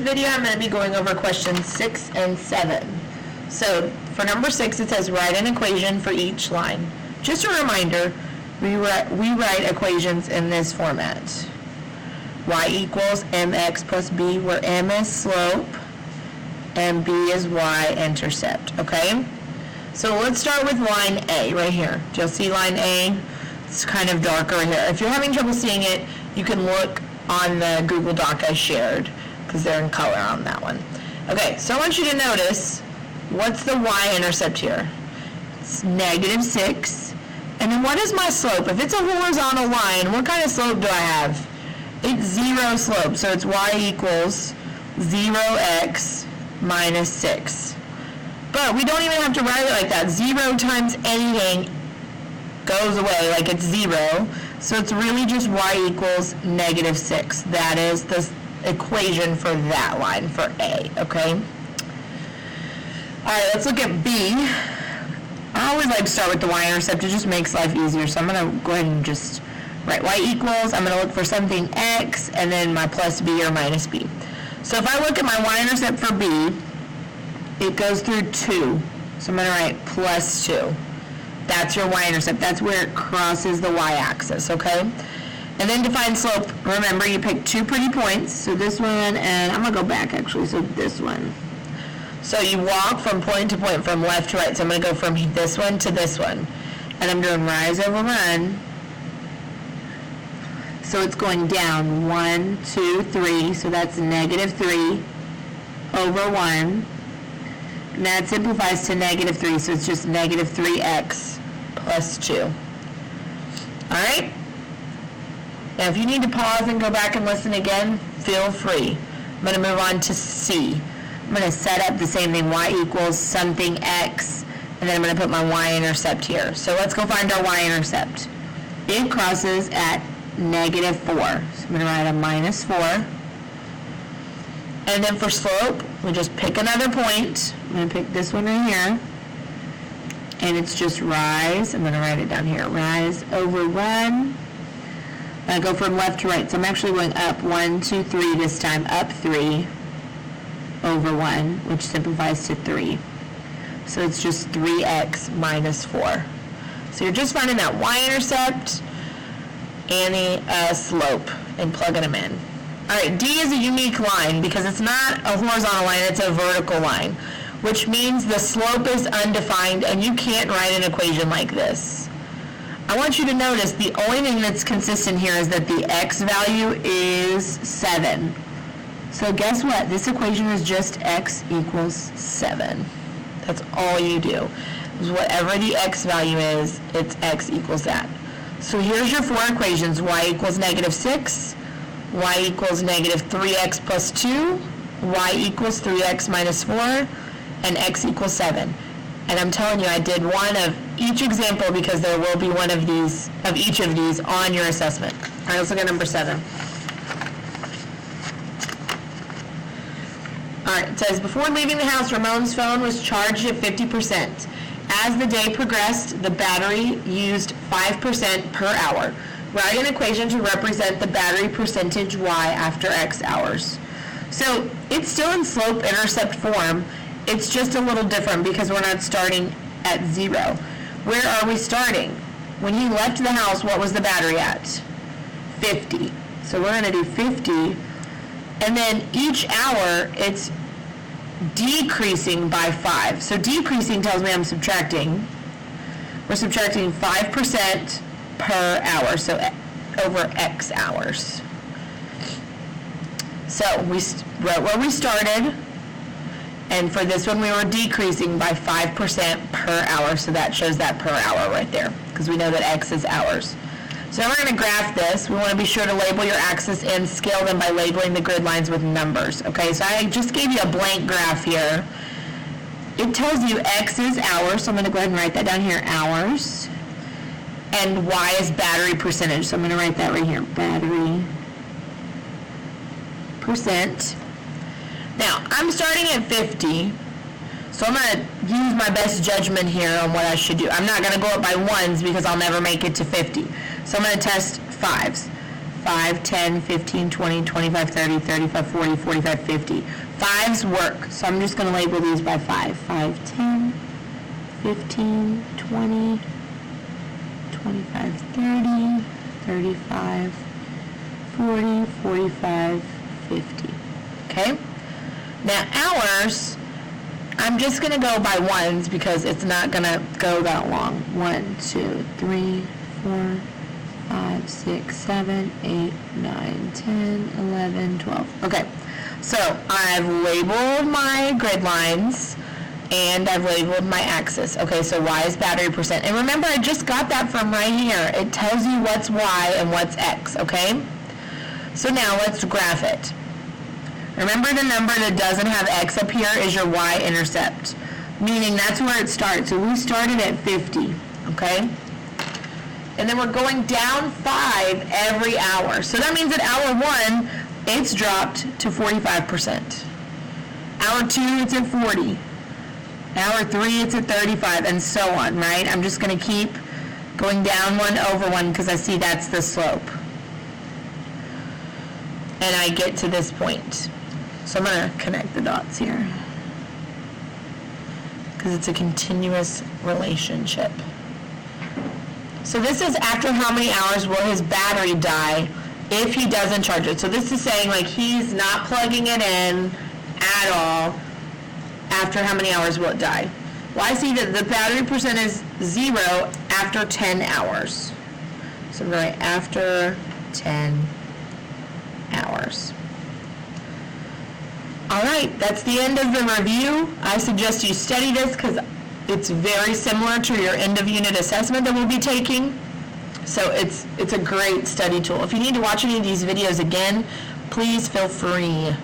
Video I'm going to be going over questions 6 and 7. So for number 6 it says write an equation for each line. Just a reminder, we write equations in this format. Y equals mx plus b, where m is slope and b is y-intercept, okay? So let's start with line A right here. You'll see line A, it's kind of darker right here. If you're having trouble seeing it, you can look on the Google Doc I shared, because they're in color on that one. Okay, so I want you to notice, what's the y-intercept here? It's -6. And then what is my slope? If it's a horizontal line, what kind of slope do I have? It's 0 slope, so it's y equals 0x minus 6. But we don't even have to write it like that. 0 times anything goes away, like it's 0. So it's really just y equals -6. That is the equation for that line, for A, okay? Alright, let's look at B. I always like to start with the y-intercept. It just makes life easier. So I'm going to go ahead and just write y equals. I'm going to look for something x, and then my plus b or minus b. So if I look at my y-intercept for B, it goes through 2. So I'm going to write plus 2. That's your y-intercept. That's where it crosses the y-axis, okay? And then to find slope, remember you pick 2 pretty points. So this one, and I'm going to go back actually, so this one. So you walk from point to point, from left to right. So I'm going to go from this one to this one. And I'm doing rise over run. So it's going down 1, 2, 3. So that's -3 over 1. And that simplifies to -3. So it's just -3x plus 2. All right? Now, if you need to pause and go back and listen again, feel free. I'm going to move on to C. I'm going to set up the same thing, y equals something x, and then I'm going to put my y-intercept here. So let's go find our y-intercept. It crosses at -4. So I'm going to write a -4. And then for slope, we just pick another point. I'm going to pick this one right here. And it's just rise. I'm going to write it down here. Rise over run. I go from left to right, so I'm actually going up 1, 2, 3 this time, up 3 over 1, which simplifies to 3. So it's just 3x minus 4. So you're just finding that y-intercept and the slope and plugging them in. All right, D is a unique line because it's not a horizontal line, it's a vertical line, which means the slope is undefined and you can't write an equation like this. I want you to notice the only thing that's consistent here is that the x value is 7. So guess what? This equation is just x equals 7. That's all you do. Whatever the x value is, it's x equals that. So here's your 4 equations. Y equals -6, y equals -3x plus 2, y equals 3x minus 4, and x equals 7. And I'm telling you, I did one of each example because there will be one of these, of each of these on your assessment. All right, let's look at number 7. All right, it says, before leaving the house, Ramon's phone was charged at 50%. As the day progressed, the battery used 5% per hour. Write an equation to represent the battery percentage y after x hours. So it's still in slope-intercept form. It's just a little different because we're not starting at 0. Where are we starting? When he left the house, what was the battery at? 50. So we're going to do 50. And then each hour, it's decreasing by 5. So decreasing tells me I'm subtracting. We're subtracting 5% per hour, so over x hours. So we wrote where we started. And for this one, we were decreasing by 5% per hour, so that shows that per hour right there, because we know that x is hours. So now we're going to graph this. We want to be sure to label your axis and scale them by labeling the grid lines with numbers. Okay, so I just gave you a blank graph here. It tells you x is hours, so I'm going to go ahead and write that down here, hours. And y is battery percentage, so I'm going to write that right here, battery percent. Now, I'm starting at 50, so I'm going to use my best judgment here on what I should do. I'm not going to go up by ones because I'll never make it to 50. So I'm going to test 5s. 5, 10, 15, 20, 25, 30, 35, 40, 45, 50. Fives work, so I'm just going to label these by 5. 5, 10, 15, 20, 25, 30, 35, 40, 45, 50. Okay? Now hours, I'm just going to go by ones because it's not going to go that long. 1, 2, 3, 4, 5, 6, 7, 8, 9, 10, 11, 12. Okay, so I've labeled my grid lines and I've labeled my axis. Okay, so Y is battery percent. And remember, I just got that from right here. It tells you what's Y and what's X, okay? So now let's graph it. Remember, the number that doesn't have X up here is your Y-intercept, meaning that's where it starts. So we started at 50, okay? And then we're going down 5 every hour. So that means at hour 1, it's dropped to 45%. Hour 2, it's at 40. Hour 3, it's at 35, and so on, right? I'm just going to keep going down 1 over 1 because I see that's the slope. And I get to this point. So I'm going to connect the dots here because it's a continuous relationship. So this is after how many hours will his battery die if he doesn't charge it. So this is saying like he's not plugging it in at all. After how many hours will it die? Well, I see that the battery percent is 0 after 10 hours. So I'm going to write after 10 hours. All right, that's the end of the review. I suggest you study this because it's very similar to your end of unit assessment that we'll be taking. So it's a great study tool. If you need to watch any of these videos again, please feel free.